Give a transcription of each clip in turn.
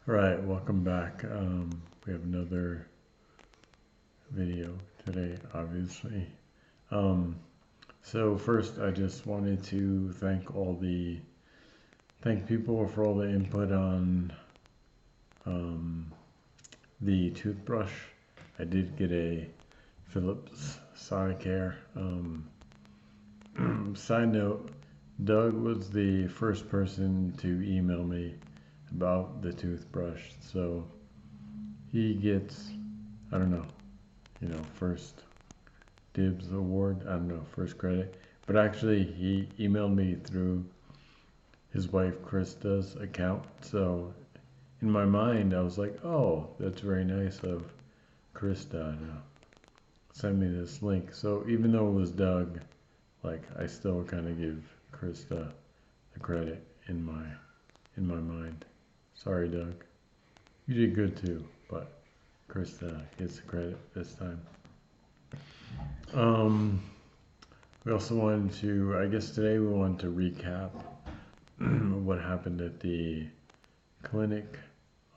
Right, welcome back. We have another video today, obviously. Um, so first, I just wanted to thank people for all the input on um, the toothbrush. I did get a Philips Sonicare. Side note, Doug was the first person to email me about the toothbrush, so he gets, I don't know, first dibs award. I don't know, first credit. But actually, he emailed me through his wife Krista's account. So in my mind, I was like, oh, that's very nice of Krista to send me this link. So even though it was Doug, like I still kind of give Krista the credit in my mind. Sorry, Doug. You did good too, but Krista gets the credit this time. Um, we also wanted to, I guess today we wanted to recap what happened at the clinic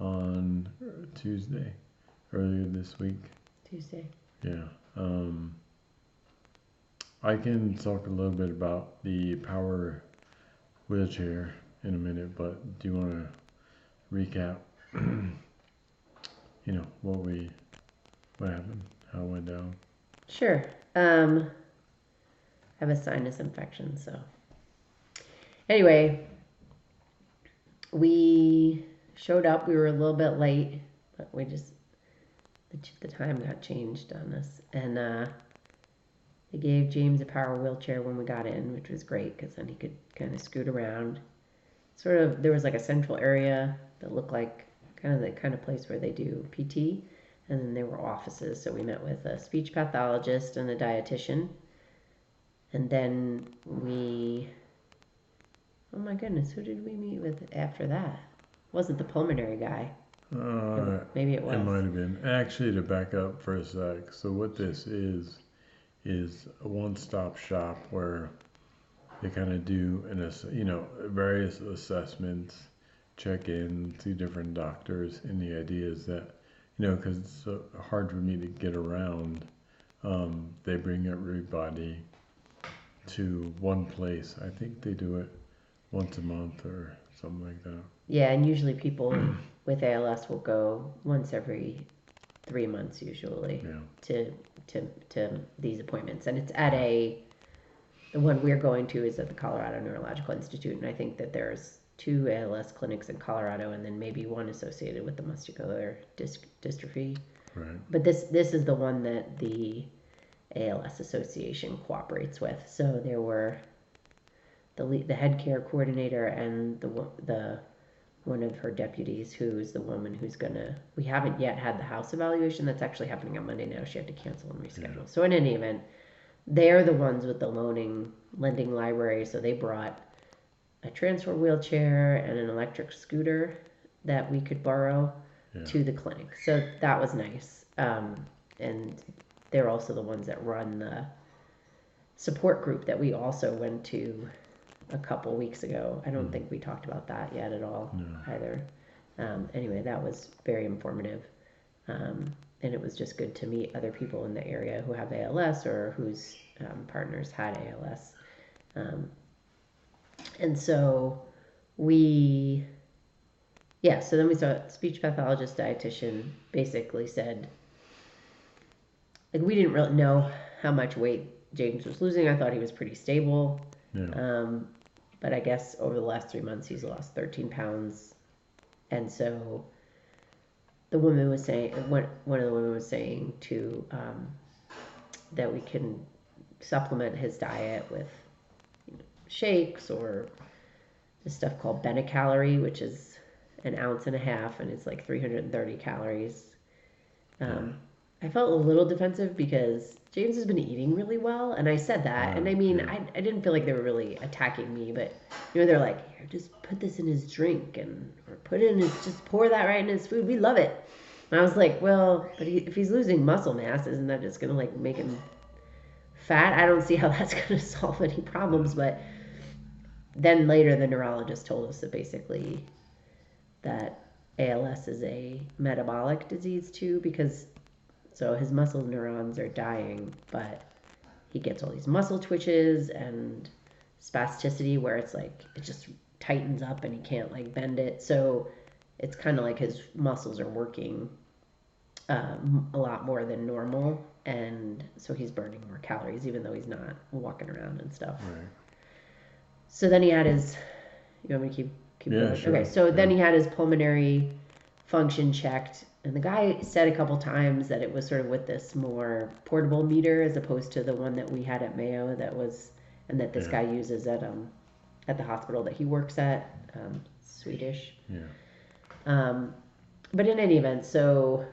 on Tuesday, earlier this week. Tuesday. Yeah. I can talk a little bit about the power wheelchair in a minute, but do you want to recap, what happened, how it went down? Sure. I have a sinus infection, so anyway, we showed up. We were a little bit late, but the time got changed on us, and they gave James a power wheelchair when we got in, which was great because then he could kind of scoot around. There was like a central area that looked like the kind of place where they do PT, and then there were offices. So we met with a speech pathologist and a dietitian, and then oh my goodness, who did we meet with after that? Wasn't the pulmonary guy? Maybe it was. It might have been. Actually, to back up for a sec, so what this is a one-stop shop where they kind of do various assessments, check in, see different doctors, and the idea is that because it's so hard for me to get around, they bring everybody to one place. I think they do it once a month or something like that. Yeah, and usually people with ALS will go once every 3 months usually to these appointments, and it's at the one we're going to is at the Colorado Neurological Institute, and I think that there's 2 ALS clinics in Colorado, and then maybe one associated with the muscular dystrophy. Right. But this is the one that the ALS Association cooperates with. So there were the head care coordinator and the one of her deputies, who's the woman who's we haven't yet had the house evaluation. That's actually happening on Monday now. She had to cancel and reschedule. Yeah. So in any event, they're the ones with the lending library. So they brought a transfer wheelchair and an electric scooter that we could borrow to the clinic. So that was nice. And they're also the ones that run the support group that we also went to a couple weeks ago. I don't think we talked about that yet at all either. Anyway, that was very informative. And it was just good to meet other people in the area who have ALS or whose partners had ALS. And so so then we saw a speech pathologist dietitian basically said, like, we didn't really know how much weight James was losing. I thought he was pretty stable. Yeah. But I guess over the last 3 months, he's lost 13 pounds. And so the woman was saying, one of the women was saying that we can supplement his diet with shakes or this stuff called Benecalorie, which is 1.5 ounces, and it's like 330 calories. I felt a little defensive because James has been eating really well, and I said that, and I mean, I didn't feel like they were really attacking me, but they're like, here, just put this in his drink, or just pour that right in his food. We love it. And I was like, well, but if he's losing muscle mass, isn't that just gonna like make him fat? I don't see how that's gonna solve any problems. But then later, the neurologist told us that basically that ALS is a metabolic disease too, because so his muscle neurons are dying, but he gets all these muscle twitches and spasticity where it's like it just tightens up and he can't like bend it. So it's kind of like his muscles are working a lot more than normal, and so he's burning more calories even though he's not walking around and stuff. Right. So then he had his. You want me to keep Yeah, going? sure. Okay, so then Yeah. he had his pulmonary function checked, and the guy said a couple times that it was sort of with this more portable meter as opposed to the one that we had at Mayo that was, and that this Yeah. guy uses at the hospital that he works at, Swedish. Yeah. But in any event, so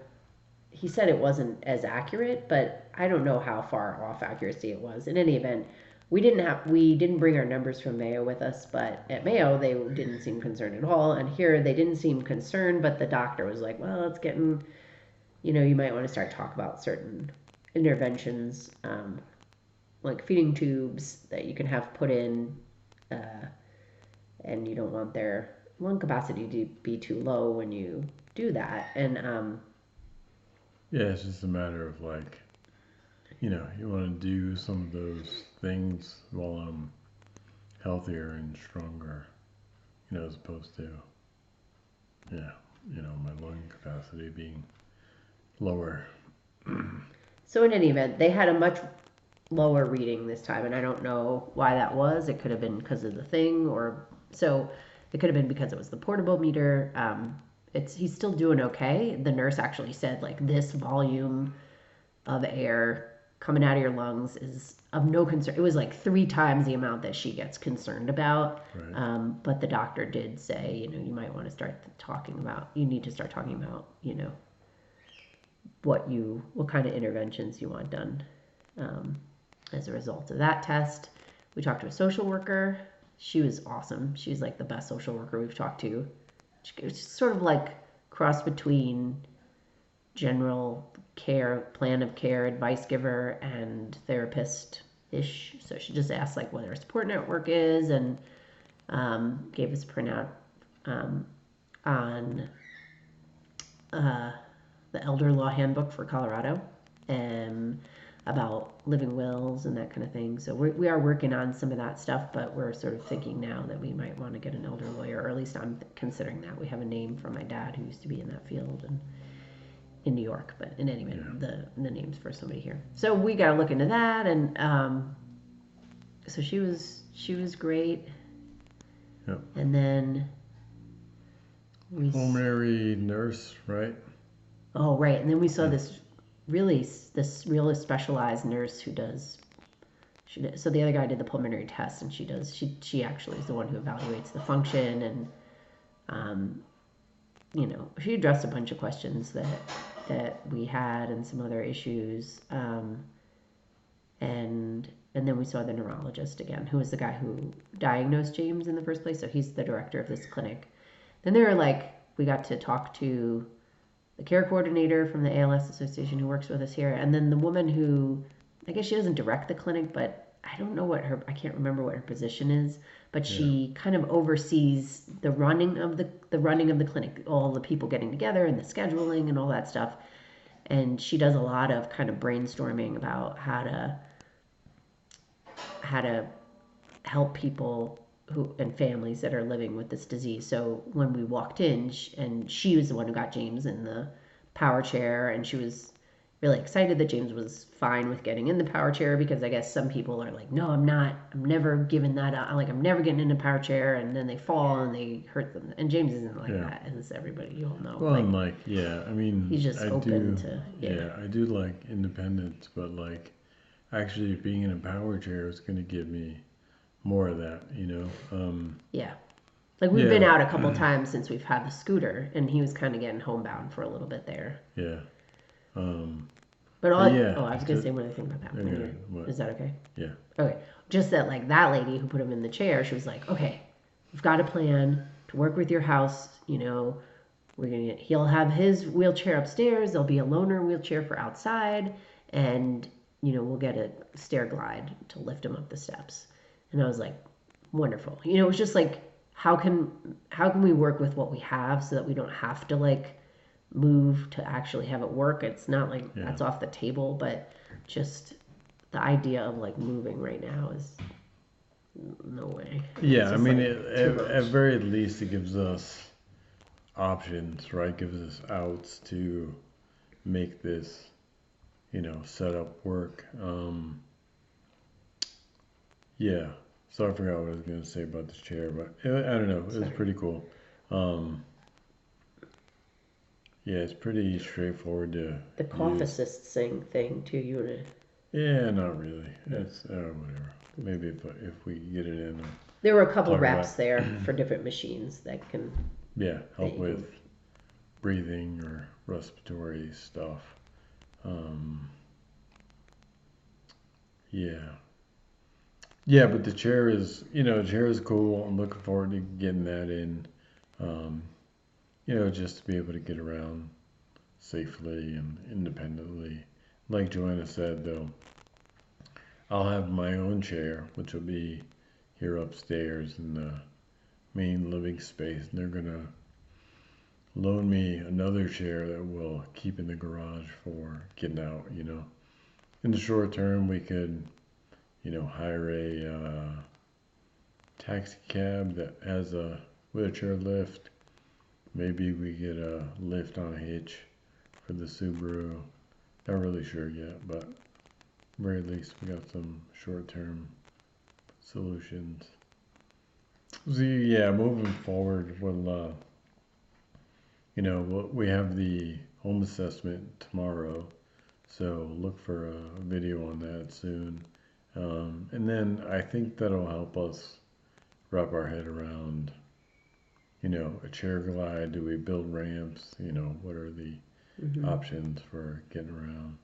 he said it wasn't as accurate, but I don't know how far off accuracy it was. In any event, we didn't bring our numbers from Mayo with us, but at Mayo they didn't seem concerned at all, and here they didn't seem concerned, but the doctor was like, well, it's getting, you might want to start talk about certain interventions, like feeding tubes that you can have put in, and you don't want their lung capacity to be too low when you do that, and Yeah, it's just a matter of like, you want to do some of those things while I'm healthier and stronger, as opposed to, yeah, my lung capacity being lower. so in any event, they had a much lower reading this time, and I don't know why that was. It could have been because of the thing, or so it could have been because it was the portable meter. He's still doing okay. The nurse actually said like this volume of air coming out of your lungs is of no concern. It was like 3 times the amount that she gets concerned about. Right. But the doctor did say, you might want to start talking about. You need to start talking about, what kind of interventions you want done. As a result of that test, we talked to a social worker. She was awesome. She's like the best social worker we've talked to. She was sort of like cross between general care, plan of care, advice giver, and therapist ish. So she just asked like what our support network is, and gave us a printout on the elder law handbook for Colorado, and about living wills and that kind of thing. So we are working on some of that stuff, but we're sort of thinking now that we might want to get an elder lawyer, or at least I'm considering that. We have a name from my dad who used to be in that field and in New York, but in any event, the name's for somebody here. So we got to look into that, and so she was great. Yep. And then pulmonary nurse, right? Oh, right. And then we saw this really specialized nurse who does. So the other guy did the pulmonary test, and she actually is the one who evaluates the function, and she addressed a bunch of questions that we had and some other issues, and then we saw the neurologist again, who was the guy who diagnosed James in the first place. So he's the director of this clinic. Then we got to talk to the care coordinator from the ALS Association who works with us here, and then the woman who, I guess she doesn't direct the clinic, but I don't know I can't remember what her position is, but she kind of oversees the running of the clinic, all the people getting together and the scheduling and all that stuff. And she does a lot of kind of brainstorming about how to help people and families that are living with this disease. So when we walked in, and she was the one who got James in the power chair, and she was really excited that James was fine with getting in the power chair, because I guess some people are like, no, I'm not. I'm never giving that up. I'm never getting in a power chair, and then they fall and they hurt them. And James isn't like that, as everybody you all know. Well, I mean, he's just open to. Yeah, I do like independence, but actually being in a power chair is going to give me more of that, Yeah. We've been out a couple times since we've had the scooter, and he was kind of getting homebound for a little bit there. Yeah. But I was going to say one other thing about that. Okay, is that okay? Yeah. Okay. Just that, that lady who put him in the chair, she was like, okay, we've got a plan to work with your house. He'll have his wheelchair upstairs. There'll be a loaner wheelchair for outside, and, we'll get a stair glide to lift him up the steps. And I was like, wonderful. It was just how can we work with what we have so that we don't have to like move to actually have it work. It's not like Yeah. that's off the table, but just the idea of like moving right now is no way. Yeah, It's I just mean, like too at much. very least, it gives us options, right? Gives us outs to make this, setup work. Yeah. So I forgot what I was gonna say about this chair, but I don't know. It was Sorry. pretty cool. Um, yeah, it's pretty straightforward to The cough use. assist thing too. You wanna? Yeah, not really. No. It's whatever. Maybe if we get it in, There were a couple talk about. reps there for different machines that can Yeah, that help you with can. breathing or respiratory stuff. Um, yeah. Yeah, but the chair is cool. I'm looking forward to getting that in. Um, just to be able to get around safely and independently. Like Joanna said, though, I'll have my own chair, which will be here upstairs in the main living space. And they're gonna loan me another chair that we'll keep in the garage for getting out. In the short term, we could, hire a taxi cab that has a wheelchair lift. Maybe we get a lift on a hitch for the Subaru. Not really sure yet, but very least we got some short-term solutions. So yeah, moving forward, we have the home assessment tomorrow, so look for a video on that soon. And then I think that'll help us wrap our head around, a chair glide. Do we build ramps? What are the options for getting around?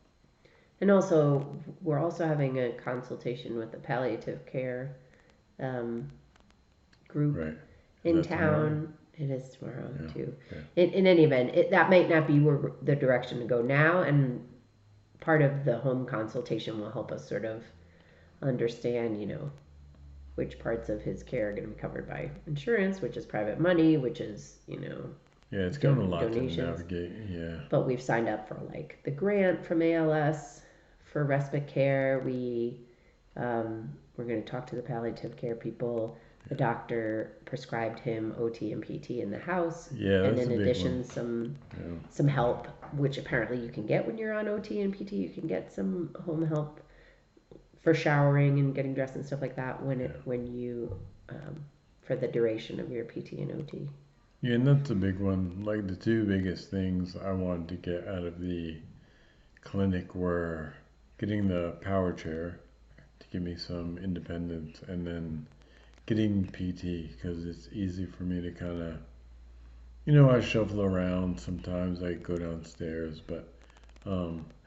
And also, we're also having a consultation with the palliative care um, group Right. Is in that tomorrow? town. It is tomorrow Yeah. too. Yeah. In any event, that might not be where the direction to go now, and part of the home consultation will help us sort of understand, which parts of his care are going to be covered by insurance, which is private money, which is, Yeah, it's going a lot to donations. navigate. Yeah. But we've signed up for like the grant from ALS for respite care. We're going to talk to the palliative care people. The doctor prescribed him OT and PT in the house, Yeah, and that's in a big one. addition, Yeah. some help, which apparently you can get when you're on OT and PT. You can get some home help for showering and getting dressed and stuff like that when you for the duration of your PT and OT. Yeah, and that's a big one. Like the two biggest things I wanted to get out of the clinic were getting the power chair to give me some independence, and then getting PT because it's easy for me to kind of, I shuffle around sometimes. I go downstairs, but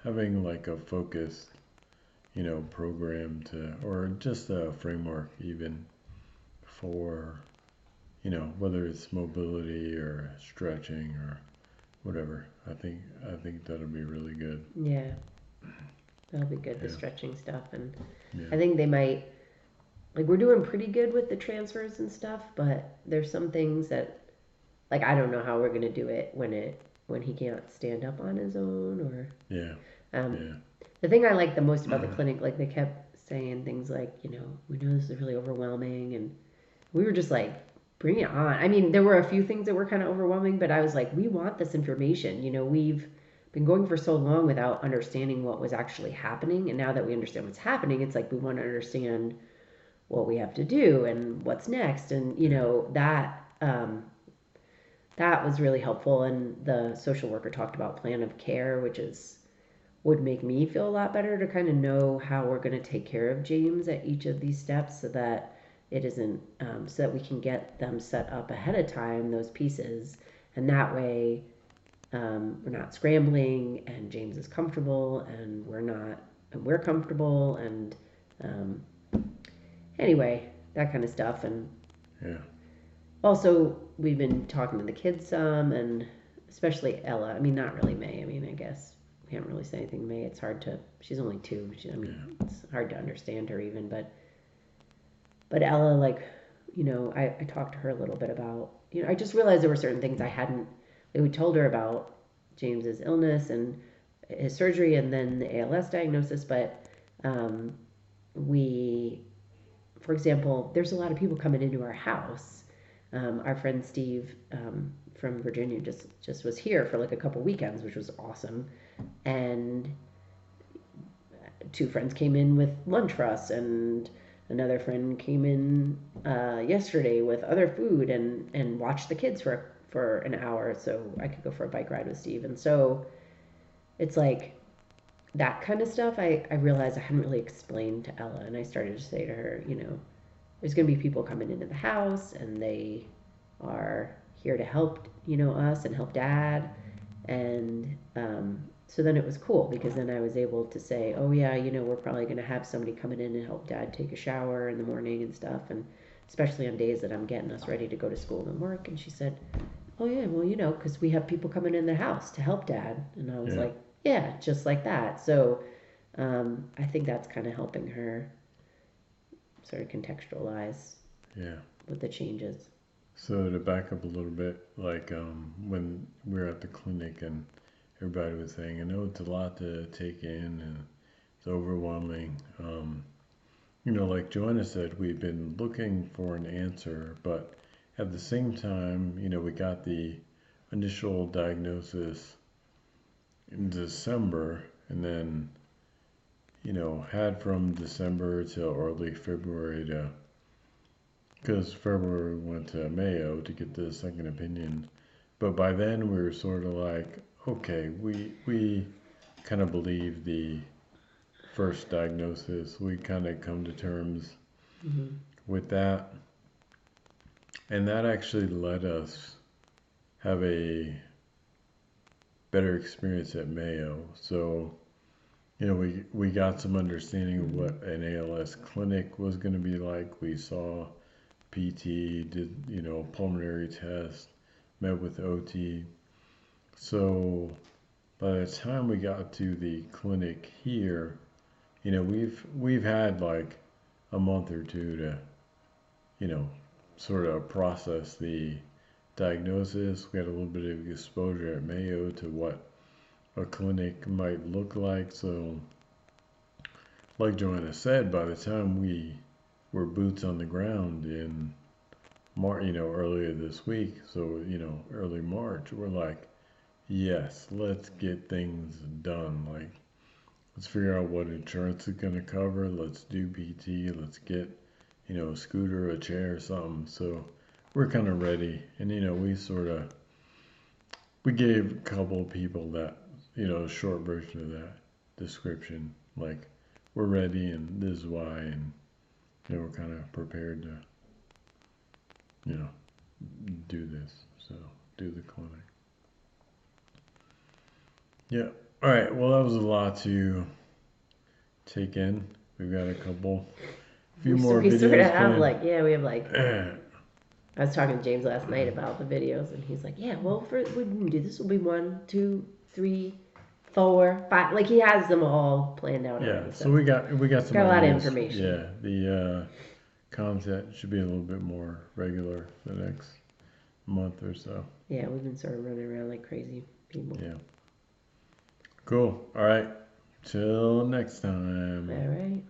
having like a focused, program or just a framework even for, whether it's mobility or stretching or whatever. I think that'll be really good. Yeah, that'll be good. The Yeah. stretching stuff, and I Yeah. think they might like we're doing pretty good with the transfers and stuff, but there's some things that like I don't know how we're gonna do it when he can't stand up on his own or Yeah. um, Yeah. the thing I like the most about the clinic, like they kept saying things like, we know this is really overwhelming, and we were just like, bring it on. I mean, there were a few things that were kind of overwhelming, but I was like, we want this information. We've been going for so long without understanding what was actually happening, and now that we understand what's happening, it's like we want to understand what we have to do and what's next, and that was really helpful. And the social worker talked about plan of care, which is would make me feel a lot better to kind of know how we're going to take care of James at each of these steps so that it isn't, so that we can get them set up ahead of time, those pieces. And that way, we're not scrambling and James is comfortable and we're comfortable. And um, anyway, that kind of stuff. And Yeah. also, we've been talking to the kids some, and especially Ella. I mean, not really May. I mean, I guess we haven't really said anything to May. It's hard to. She's only 2. It's hard to understand her even. But Ella, like, I talked to her a little bit about, I just realized there were certain things I hadn't, we told her about James's illness and his surgery and then the ALS diagnosis, but um, we, for example, there's a lot of people coming into our house. Our friend Steve from Virginia just was here for like a couple weekends, which was awesome. And two friends came in with lunch for us, and another friend came in yesterday with other food and watched the kids for an hour so I could go for a bike ride with Steve. And so it's like that kind of stuff I realized I hadn't really explained to Ella, and I started to say to her, there's going to be people coming into the house and they are here to help, us and help dad. And so then it was cool because then I was able to say, oh yeah, we're probably going to have somebody coming in and help dad take a shower in the morning and stuff. And especially on days that I'm getting us ready to go to school and work. And she said, oh yeah, well, because we have people coming in the house to help dad. And I was Yeah. like, yeah, just like that. So I think that's kind of helping her sort of contextualize Yeah. with the changes. So to back up a little bit, like when we were at the clinic and everybody was saying, I know it's a lot to take in and it's overwhelming. Like Joanna said, we've been looking for an answer, but at the same time, we got the initial diagnosis in December and then, had from December till early February to, because February we went to Mayo to get the second opinion. But by then we were sort of like, okay, we kind of believe the first diagnosis. We kind of come to terms Mm-hmm. with that. And that actually let us have a better experience at Mayo. So, we got some understanding of Mm-hmm. what an ALS clinic was going to be like. We saw PT, did, pulmonary test, met with OT. So by the time we got to the clinic here, we've had like a month or two to, you know, sort of process the diagnosis. We had a little bit of exposure at Mayo to what a clinic might look like. So, like Joanna said, by the time we were boots on the ground in earlier this week, so, early March, we're like, yes, let's get things done. Like, let's figure out what insurance is going to cover. Let's do PT. Let's get, a scooter, a chair, something. So we're kind of ready. And, we gave a couple of people that, a short version of that description. Like, we're ready and this is why. And, we're kind of prepared to, you know, do this. So do the clinic. Yeah. All right. Well, that was a lot to take in. We've got a few more We sort of videos have planned. like, yeah, we have like, I was talking to James last night about the videos, and he's like, yeah, well, we can do this will be 1, 2, 3, 4, 5. Like he has them all planned out Yeah. already. So So we got some got a lot of ideas. information. Yeah. The content should be a little bit more regular for the next month or so. Yeah, we've been sort of running around like crazy people. Yeah. Cool. All right. Till next time. All right.